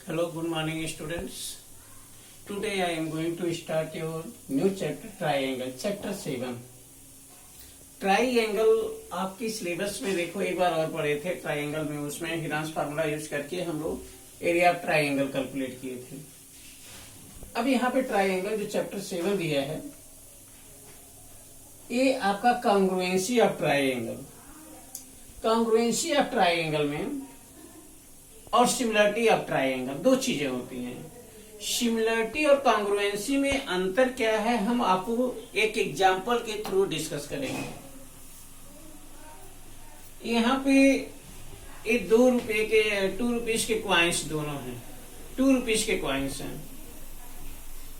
Hello, good morning students. Today I am going to start your new chapter triangle, chapter 7. Triangle आपकी syllabus में देखो एक बार और पढ़े थे ट्राइंगल में, उसमें हिरांस फार्मूला यूज करके हम लोग एरिया ऑफ ट्राइंगल कैलकुलेट किए थे। अब यहाँ पे ट्राइंगल जो चैप्टर 7 दिया है ये आपका congruency of triangle. Congruency of triangle में और सिमिलरिटी ऑफ ट्राइंगल दो चीजें होती हैं। सिमिलरिटी और कॉन्ग्रुएंसी में अंतर क्या है हम आपको एक एग्जांपल के थ्रू डिस्कस करेंगे। यहाँ पे ये 2 रुपए के 2 रुपीज के क्वाइंस दोनों हैं, 2 रुपीज के क्वाइंस हैं,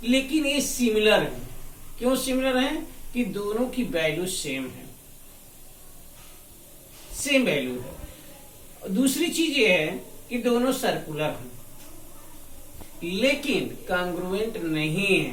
लेकिन ये सिमिलर है। क्यों सिमिलर है? कि दोनों की वैल्यू सेम है, सेम वैल्यू है। दूसरी चीज ये है कि दोनों सर्कुलर हैं लेकिन कॉन्ग्रुएंट नहीं है।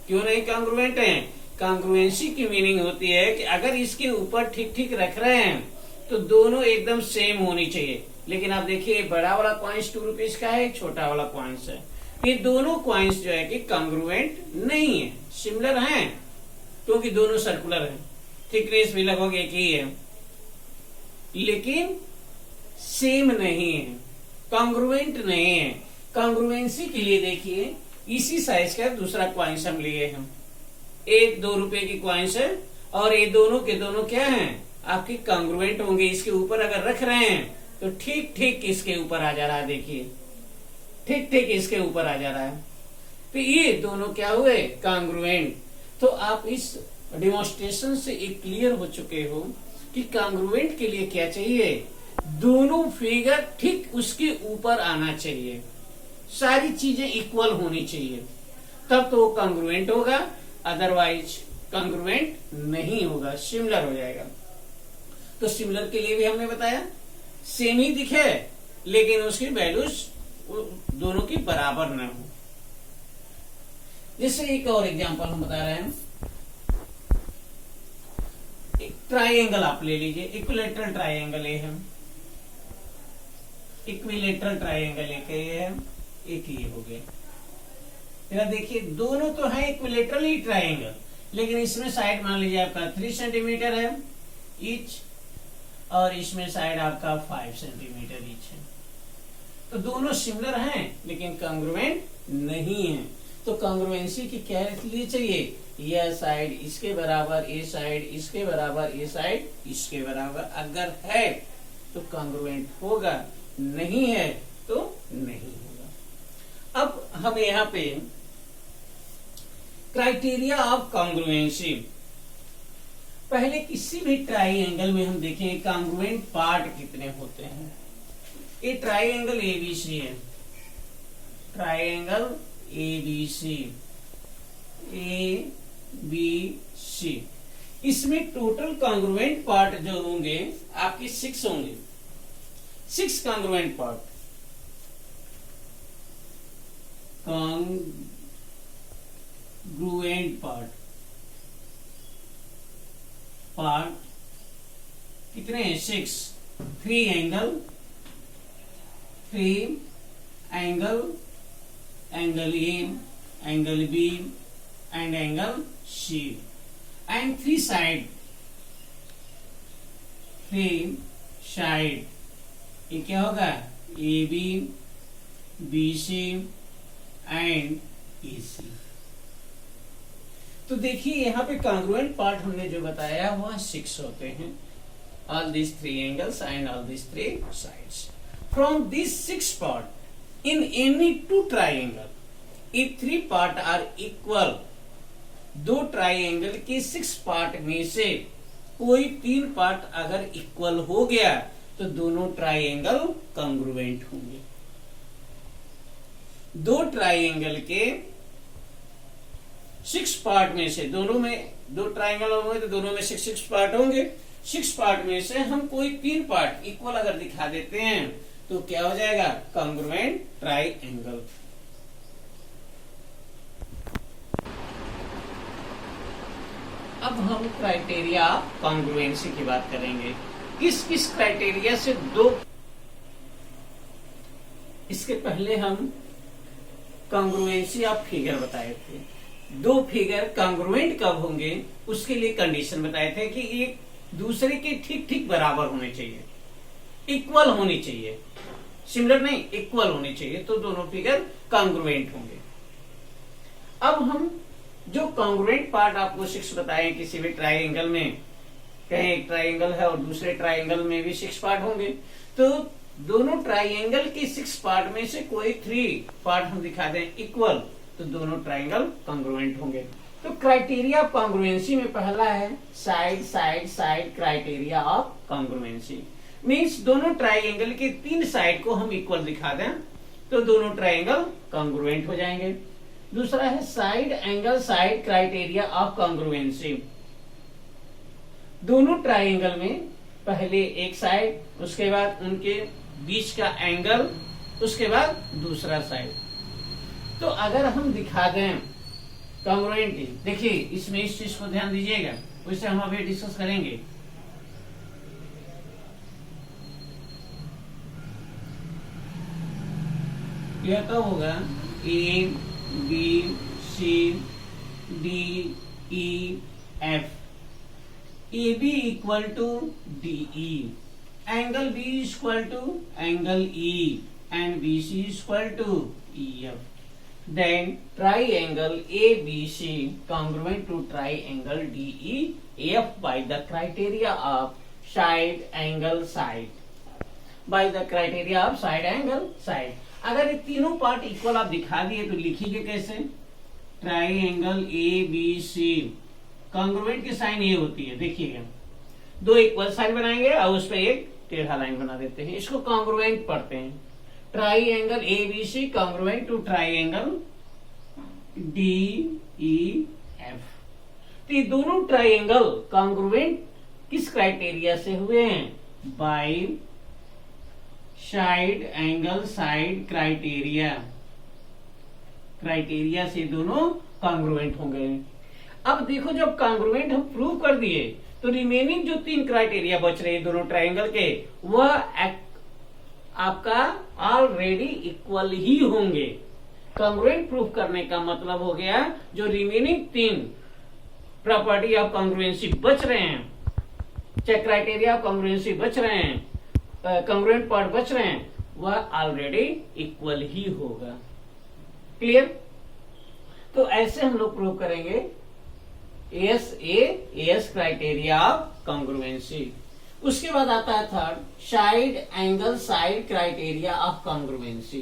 क्यों नहीं कॉन्ग्रुएंट है? कॉन्ग्रुएंसी की मीनिंग होती है कि अगर इसके ऊपर ठीक ठीक रख रहे हैं तो दोनों एकदम सेम होनी चाहिए। लेकिन आप देखिए बड़ा वाला कॉइंस 2 रुपीज का है, छोटा वाला कॉइंस है, ये दोनों कॉइंस जो है कि कॉन्ग्रुएंट नहीं है, सिमिलर हैं क्योंकि दोनों सर्कुलर हैं, थिकनेस भी लगभग एक ही है, लेकिन सेम नहीं है, कॉन्ग्रुएंट नहीं है। कॉन्ग्रुएंसी के लिए देखिए इसी साइज का दूसरा क्वाइंस हम लिए हैं, एक 2 रुपए की क्वाइंस है और ये दोनों के दोनों क्या हैं आपके कॉन्ग्रुएंट होंगे। इसके ऊपर अगर रख रहे हैं तो ठीक ठीक इसके ऊपर आ जा रहा है, देखिए ठीक ठीक इसके ऊपर आ जा रहा है, तो ये दोनों क्या हुए कॉन्ग्रुएंट। तो आप इस डेमोन्स्ट्रेशन से एक क्लियर हो चुके हो कि कॉन्ग्रुएंट के लिए क्या चाहिए, दोनों फिगर ठीक उसके ऊपर आना चाहिए, सारी चीजें इक्वल होनी चाहिए, तब तो वो कॉन्ग्रुएंट होगा, अदरवाइज कॉन्ग्रुएंट नहीं होगा, सिमिलर हो जाएगा। तो सिमिलर के लिए भी हमने बताया सेम ही दिखे लेकिन उसकी वैल्यूज दोनों की बराबर न हो। जैसे एक और एग्जांपल हम बता रहे हैं, एक ट्राइंगल आप ले लीजिए, इक्विलेटरल ट्राइंगल ये है, इक्विलेटरल ट्राइंगल एक ये है, एक ये हो गया। फिर देखिए दोनों तो है इक्विलेटरल ही ट्राइंगल, लेकिन इसमें साइड मान लीजिए आपका 3 सेंटीमीटर है ईच और इसमें साइड आपका 5 सेंटीमीटर ईच है। तो दोनों सिमिलर हैं लेकिन कॉन्ग्रुएंट नहीं है। तो कॉन्ग्रुएंसी की क्या लिए चाहिए, यह साइड इसके बराबर, ये साइड इसके बराबर, ये साइड इसके बराबर। अगर है तो कॉन्ग्रुएंट होगा, नहीं है तो नहीं होगा। अब हम यहाँ पे क्राइटेरिया ऑफ कॉन्ग्रुएंसी, पहले किसी भी ट्राइंगल में हम देखें कॉन्ग्रुएंट पार्ट कितने होते हैं। ये ट्राइंगल एबीसी है, triangle ABC, A B C, इसमें टोटल कॉन्ग्रुएंट पार्ट जो होंगे आपके 6 होंगे, 6 कॉन्ग्रुएंट पार्ट। कॉन्ग्रुएंट पार्ट कितने हैं 6। 3 angle, 3 angle, angle A, angle B and angle C, and 3 side, 3 side. ये क्या होगा A B, B C and A C. तो देखिए यहाँ पे कॉन्ग्रुएंट पार्ट हमने जो बताया वह 6 होते हैं, all these 3 angles and all these 3 sides. From these 6 part in any 2 triangle, if 3 part are equal, 2 triangle के 6 पार्ट में से कोई 3 पार्ट अगर इक्वल हो गया तो दोनों ट्राइंगल कॉन्ग्रुएंट होंगे। 2 ट्राइंगल के 6 पार्ट में से, दोनों में 2 ट्राइंगल होंगे तो दोनों में 6 पार्ट होंगे, 6 पार्ट में से हम कोई 3 पार्ट इक्वल अगर दिखा देते हैं तो क्या हो जाएगा कॉन्ग्रुएंट ट्राइंगल। अब हम क्राइटेरिया कॉन्ग्रुएंसी की बात करेंगे। किस किस क्राइटेरिया से 2 इसके पहले हम कॉन्ग्रुएंसी ऑफ फिगर बताए थे। दो फिगर कॉन्ग्रुएंट कब होंगे उसके लिए कंडीशन बताए थे कि एक दूसरे के ठीक ठीक बराबर होने चाहिए, इक्वल होनी चाहिए, सिमिलर नहीं, इक्वल होनी चाहिए, तो दोनों फिगर कॉन्ग्रुएंट होंगे। अब हम जो कॉन्ग्रुएंट पार्ट आपको 6 बताए, किसी भी ट्राइंगल में, कहें एक ट्राइंगल है और दूसरे ट्राइंगल में भी 6 पार्ट होंगे, तो दोनों ट्राइंगल के 6 पार्ट में से कोई 3 पार्ट हम दिखा दें इक्वल, तो दोनों ट्राइंगल कॉन्ग्रुएंट होंगे। तो क्राइटेरिया ऑफ कॉन्ग्रुएंसी में पहला है side side side criteria of congruency, means दोनों ट्राइंगल के 3 साइड को हम इक्वल दिखा दें तो दोनों ट्राइंगल कॉन्ग्रुएंट हो जाएंगे। दूसरा है side angle side criteria of congruency, दोनों ट्राइंगल में पहले एक साइड, उसके बाद उनके बीच का एंगल, उसके बाद दूसरा साइड। तो अगर हम दिखा दें कॉन्ग्रुएंटली, देखिए इसमें इस चीज को ध्यान दीजिएगा, वैसे हम अभी डिस्कस करेंगे। यह तो होगा A B C D E F, A B equal to D E, angle B equal to angle E, and B C equal to E F. Then triangle ABC congruent to triangle DEF by the criteria of side angle side. By the criteria of side angle side. अगर ये तीनों part equal आप दिखा दिए तो लिखिए कैसे? Triangle ABC congruent की साइन ये होती है, देखिएगा दो इक्वल साइन बनाएंगे और उस पर एक टेढ़ा लाइन बना देते हैं, इसको कॉन्ग्रुएंट पढ़ते हैं। Triangle ABC congruent to triangle DEF। तो ये दोनों ट्राइंगल कॉन्ग्रुएंट किस क्राइटेरिया से हुए हैं? By side angle side criteria, criteria से दोनों कॉन्ग्रुएंट हो गए। अब देखो जब कॉन्ग्रुएंट हम प्रूव कर दिए तो रिमेनिंग जो 3 क्राइटेरिया बच रहे हैं दोनों ट्राइंगल के, वह आपका ऑलरेडी इक्वल ही होंगे। कॉन्ग्रुएंट प्रूफ करने का मतलब हो गया जो रिमेनिंग 3 प्रॉपर्टी ऑफ कॉन्ग्रुएंसी बच रहे हैं, चाहे क्राइटेरिया ऑफ कॉन्ग्रुएंसी बच रहे हैं, कॉन्ग्रुएंट पार्ट बच रहे हैं, वह ऑलरेडी इक्वल ही होगा। क्लियर? तो ऐसे हम लोग प्रूव करेंगे एस क्राइटेरिया ऑफ कॉन्ग्रुएंसी। उसके बाद आता है third side angle side criteria of congruency.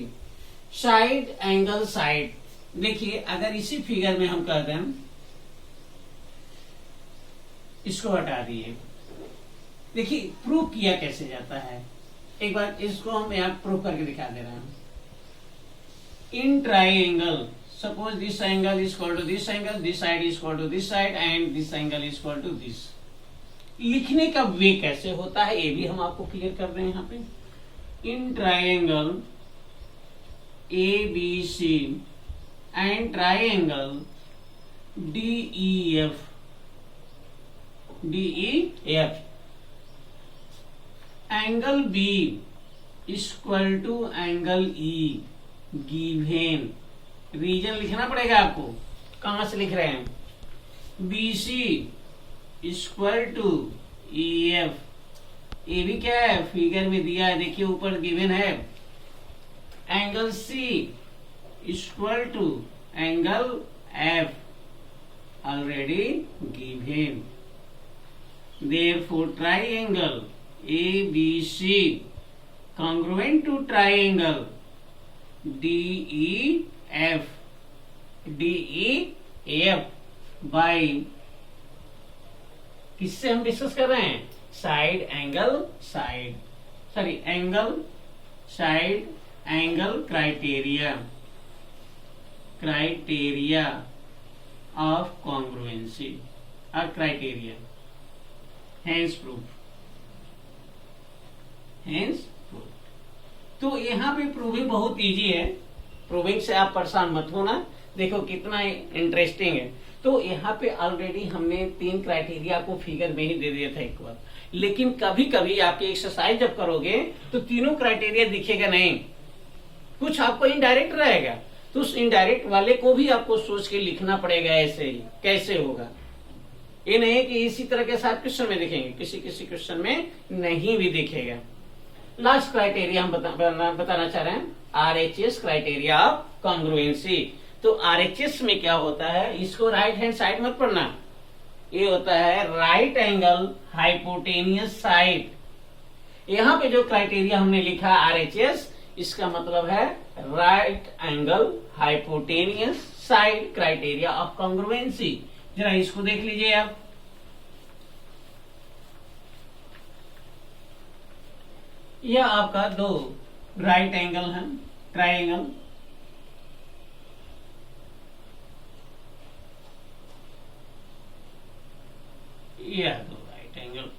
Side angle side, देखिए अगर इसी फिगर में हम कह दें, इसको हटा दिए, देखिए प्रूव किया कैसे जाता है, एक बार इसको हम यहां प्रूव करके दिखा दे रहे हैं। In triangle suppose this angle is equal to this angle, this side is equal to this side and this angle is equal to this. लिखने का वे कैसे होता है ये भी हम आपको क्लियर कर रहे हैं यहाँ पे। In triangle ABC and triangle DEF, angle B equal to angle E given. Reason लिखना पड़ेगा आपको, कहां से लिख रहे हैं? BC इक्वल टू EF, ये भी क्या है फिगर में दिया है, देखिए ऊपर गिवन है। Angle C equal to angle F already given. Therefore triangle ABC congruent to triangle DEF by, किससे हम डिस्कस कर रहे हैं? Side angle side, sorry angle side angle criteria of congruency और क्राइटेरिया, हेंस प्रूफ। तो यहाँ पे प्रूविंग बहुत इजी है, प्रूविंग से आप परेशान मत होना, देखो कितना इंटरेस्टिंग है। तो यहाँ पे ऑलरेडी हमने 3 क्राइटेरिया को फिगर में ही दे दिया था एक बार, लेकिन कभी कभी आपकी एक्सरसाइज जब करोगे तो तीनों क्राइटेरिया दिखेगा नहीं, कुछ आपको इनडायरेक्ट रहेगा, तो उस इनडायरेक्ट वाले को भी आपको सोच के लिखना पड़ेगा। ऐसे ही कैसे होगा, ये नहीं है कि इसी तरह के साथ क्वेश्चन में दिखेंगे, किसी किसी क्वेश्चन में नहीं भी दिखेगा। लास्ट क्राइटेरिया हम बताना चाह रहे हैं, आरएचएस क्राइटेरिया ऑफ कॉन्ग्रुएंसी। तो आरएचएस में क्या होता है, इसको राइट हैंड साइड मत पढ़ना, ये होता है राइट एंगल हाइपोटेनियस साइड। यहां पे जो क्राइटेरिया हमने लिखा आरएचएस, इसका मतलब है right angle hypotenuse side criteria of congruency. जरा इसको देख लीजिए आप, यह आपका दो राइट एंगल है, ट्राइंगल, यह दो राइट एंगल।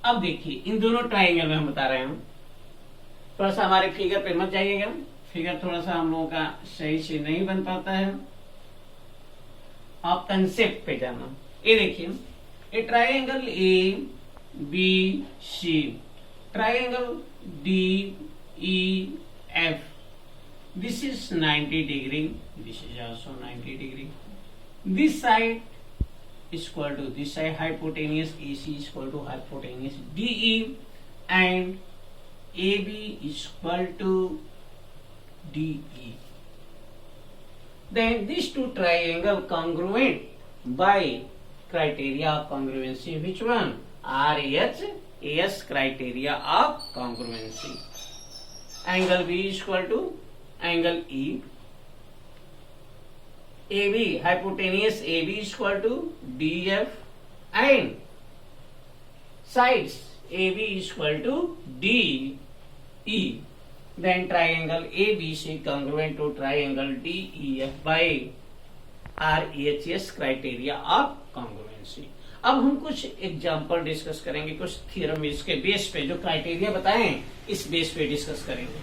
अब देखिए इन दोनों ट्राइंगल में हम बता रहे हैं, थोड़ा सा हमारे फिगर पे मत जाइएगा, फिगर थोड़ा सा हम लोगों का सही से नहीं बन पाता है, आप कंसेप्ट पे जाना। ये देखिए, ये triangle A B C, triangle D E F, this is 90 degree, this is also 90 degree, this side equal to this side, hypotenuse AC is equal to hypotenuse DE, and AB is equal to DE. Then these two triangle congruent by criteria of congruency. Which one? RHS criteria of congruency. Angle B is equal to angle E. AB, hypotenuse AB is equal to DF, and sides AB is equal to DE. Then triangle ABC congruent to triangle DEF by RHS criteria of congruency. अब हम कुछ example discuss करेंगे, कुछ theorem इसके base पे, जो criteria बताए हैं इस बेस पे डिस्कस करेंगे।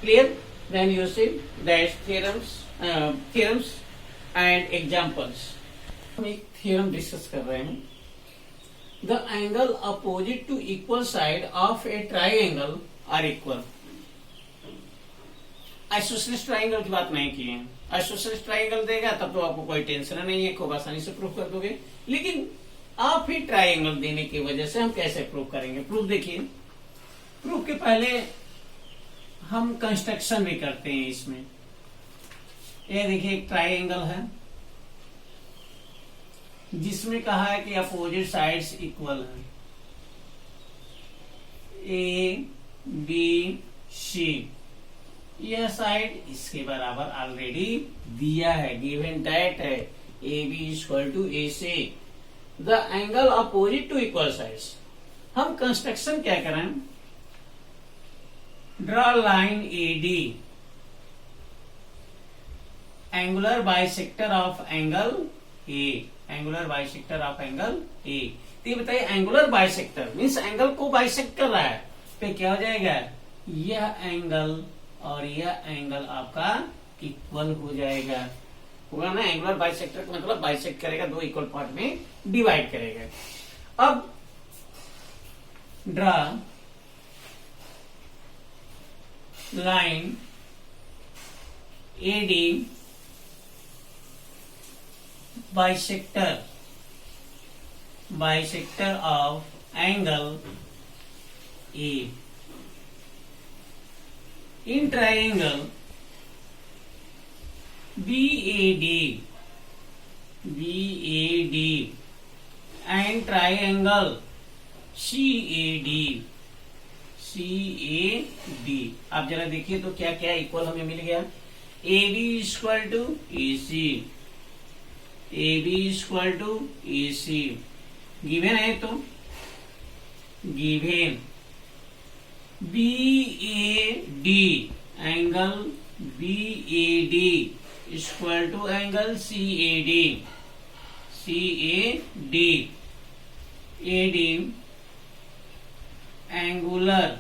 Clear? Then you see that theorems and examples. हम एक थ्योरम डिस्कस कर रहे हैं, the angle opposite to equal side of a triangle are equal. Isosceles triangle की बात नहीं की है, आइसोसेलेस ट्राइंगल देगा तब तो आपको कोई टेंशन नहीं है, खूब आसानी से प्रूव कर दोगे। लेकिन आप ही ट्राइंगल देने की वजह से हम कैसे प्रूव करेंगे? प्रूफ देखिए, प्रूफ के पहले हम कंस्ट्रक्शन भी करते हैं इसमें। ये देखिए एक ट्राइंगल है जिसमें कहा है कि अपोजिट साइड्स इक्वल है, ए बी सी, यह साइड इसके बराबर ऑलरेडी दिया है, गिवन दैट है A B equal to A C, the angle opposite to equal sides. हम कंस्ट्रक्शन क्या करें, draw line A D, angular bisector of angle A, angular bisector of angle A. तो ये बताइए एंगुलर बाइसेक्टर मीन्स एंगल को bisect कर रहा है, तो क्या हो जाएगा, यह एंगल और यह एंगल आपका इक्वल हो जाएगा, होगा ना। एंगुलर बाइसेक्टर का मतलब बाइसेक्ट करेगा, दो इक्वल पार्ट में डिवाइड करेगा। अब draw line A D bisector of angle A in triangle BAD and triangle CAD। आप जरा देखिए तो क्या क्या इक्वल हमें मिल गया, AB equal to AC, AB equal to AC, given है तो given BAD, angle BAD equal to angle CAD, AD angular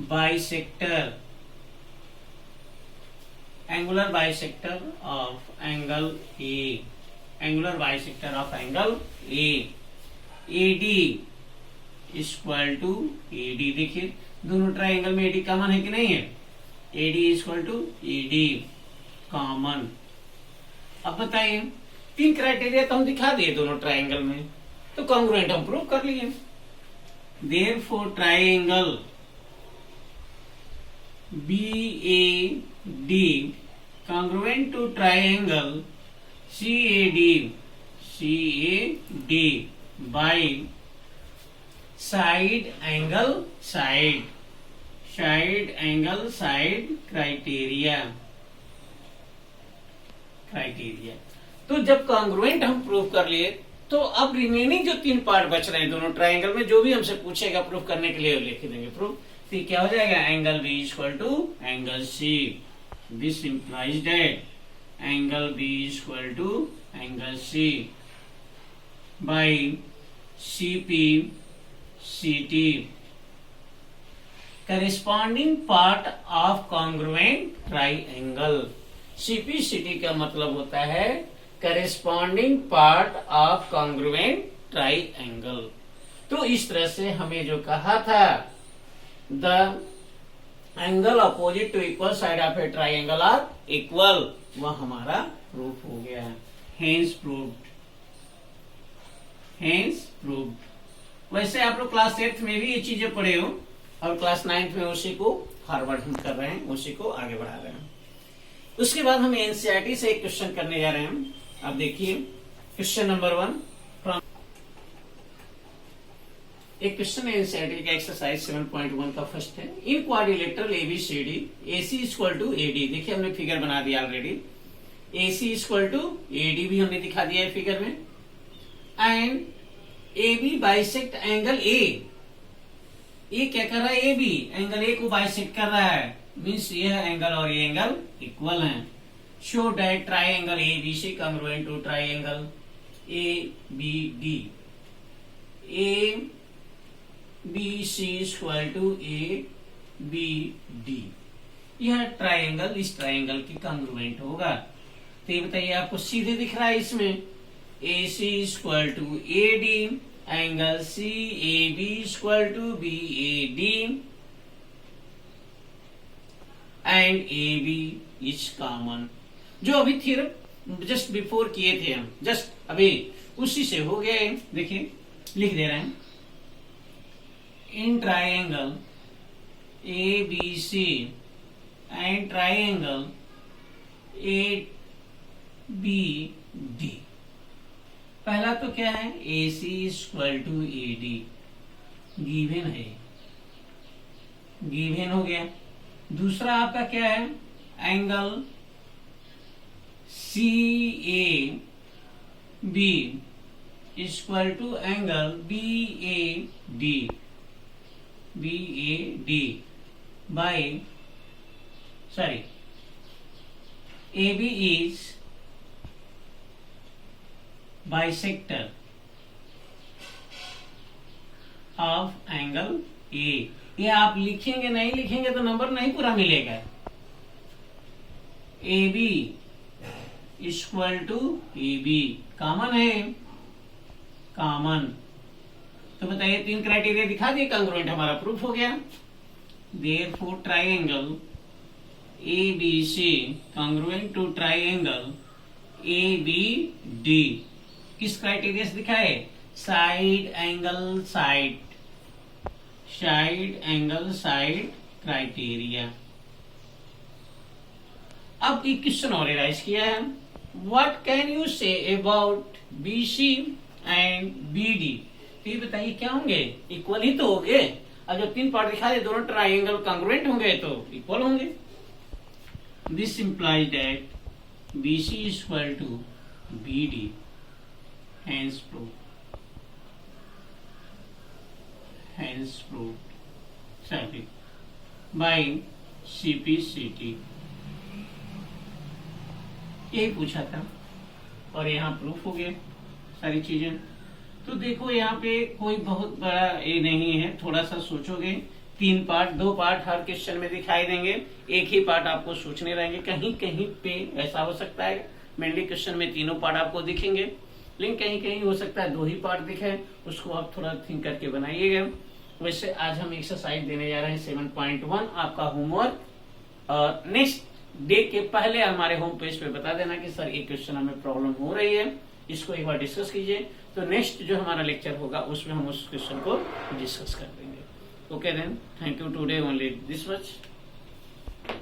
bisector of angle A, angular bisector of angle A, AD equal to AD। देखिए दोनों triangle में AD common है कि नहीं है? AD equal to AD common. अब बताइए, 3 criteria तो हम दिखा दिए दोनों ट्राइंगल में, तो कॉन्ग्रुएंट हम प्रूव कर लिए। Therefore triangle BAD congruent to triangle CAD by side angle side criteria। तो जब कॉन्ग्रुएंट हम प्रूव कर लिए, तो अब रिमेनिंग जो 3 पार्ट बच रहे हैं दोनों ट्राइंगल में, जो भी हमसे पूछेगा प्रूफ करने के लिए लिख देंगे प्रूफ। तो क्या हो जाएगा? Angle B equal to angle C। This implies that angle B equal to angle C by CP CT corresponding part of congruent triangle. CP CT का मतलब होता है corresponding part of congruent triangle. तो इस तरह से हमें जो कहा था, the angle opposite to equal side of a triangle are equal, वह हमारा प्रूफ हो गया। Hence proved. वैसे आप लोग क्लास 8th में भी ये चीजें पढ़े हो, और क्लास 9th में उसी को फॉरवर्ड हम कर रहे हैं, उसी को आगे बढ़ा रहे हैं। उसके बाद हम एनसीईआरटी से एक क्वेश्चन करने जा रहे हैं। अब देखिए क्वेश्चन नंबर 1 फ्रॉम एक क्वेश्चन है एनसीईआरटी का एक्सरसाइज 7.1 का फर्स्ट है। In quadrilateral ABCD AC equal to AD, देखिए हमने फिगर बना दिया already. AC equal to AD भी हमने दिखा दिया है फिगर में। And AB bisect angle A, ये क्या कर रहा है? AB एंगल A को बाइसेक्ट कर रहा है, मीन्स यह एंगल और ये एंगल इक्वल हैं। Show that triangle ABC congruent to triangle ABD। ABC equal to ABD, यह ट्राइंगल इस ट्राइंगल की कॉन्ग्रुएंट होगा। तो ये बताइए, आपको सीधे दिख रहा है इसमें AC equal to AD angle CAB equal to BAD and AB is common. जो अभी थ्योरम जस्ट बिफोर किए थे हम, जस्ट अभी उसी से हो गया। देखिए लिख दे रहे हैं, in triangle ABC and triangle ABD। पहला तो क्या है? AC equal to AD, given है, गिवन हो गया। दूसरा आपका क्या है? Angle CAB equal to angle BAD by AB is bisector of angle A। ये आप लिखेंगे, नहीं लिखेंगे तो नंबर नहीं पूरा मिलेगा। AB equal to AB common है, कॉमन। तो बताइए 3 क्राइटेरिया दिखा दिए, कॉन्ग्रुएंट हमारा प्रूफ हो गया। Therefore triangle ABC congruent to triangle ABD किस क्राइटेरिया से दिखाए? Side angle side criteria. अब एक क्वेश्चन और राइज किया है, what can you say about BC and BD। तो ये बताइए क्या होंगे? इक्वल ही तो होंगे। और जो 3 पार्ट दिखा दे दोनों ट्राइंगल कॉन्ग्रुएंट होंगे तो इक्वल होंगे। This implies that BC equal to BD, hence proved by CP/CT। यही पूछा था और यहाँ प्रूफ हो गए सारी चीजें। तो देखो यहाँ पे कोई बहुत बड़ा ये नहीं है, थोड़ा सा सोचोगे। 3 पार्ट 2 पार्ट हर क्वेश्चन में दिखाई देंगे, एक ही पार्ट आपको सोचने रहेंगे। कहीं कहीं पे ऐसा हो सकता है मेनली क्वेश्चन में 3 पार्ट आपको दिखेंगे, लेकिन कहीं कहीं हो सकता है 2 ही पार्ट दिखे, उसको आप थोड़ा थिंक करके बनाइएगा। वैसे आज हम एक्सरसाइज देने जा रहे हैं 7.1 आपका होमवर्क। और नेक्स्ट डे के पहले हमारे होम पेज पे बता देना कि सर ये क्वेश्चन हमें प्रॉब्लम हो रही है, इसको एक बार डिस्कस कीजिए। तो नेक्स्ट जो हमारा लेक्चर होगा उसमें हम उस क्वेश्चन को डिस्कस कर देंगे। Okay then, thank you, today only this much.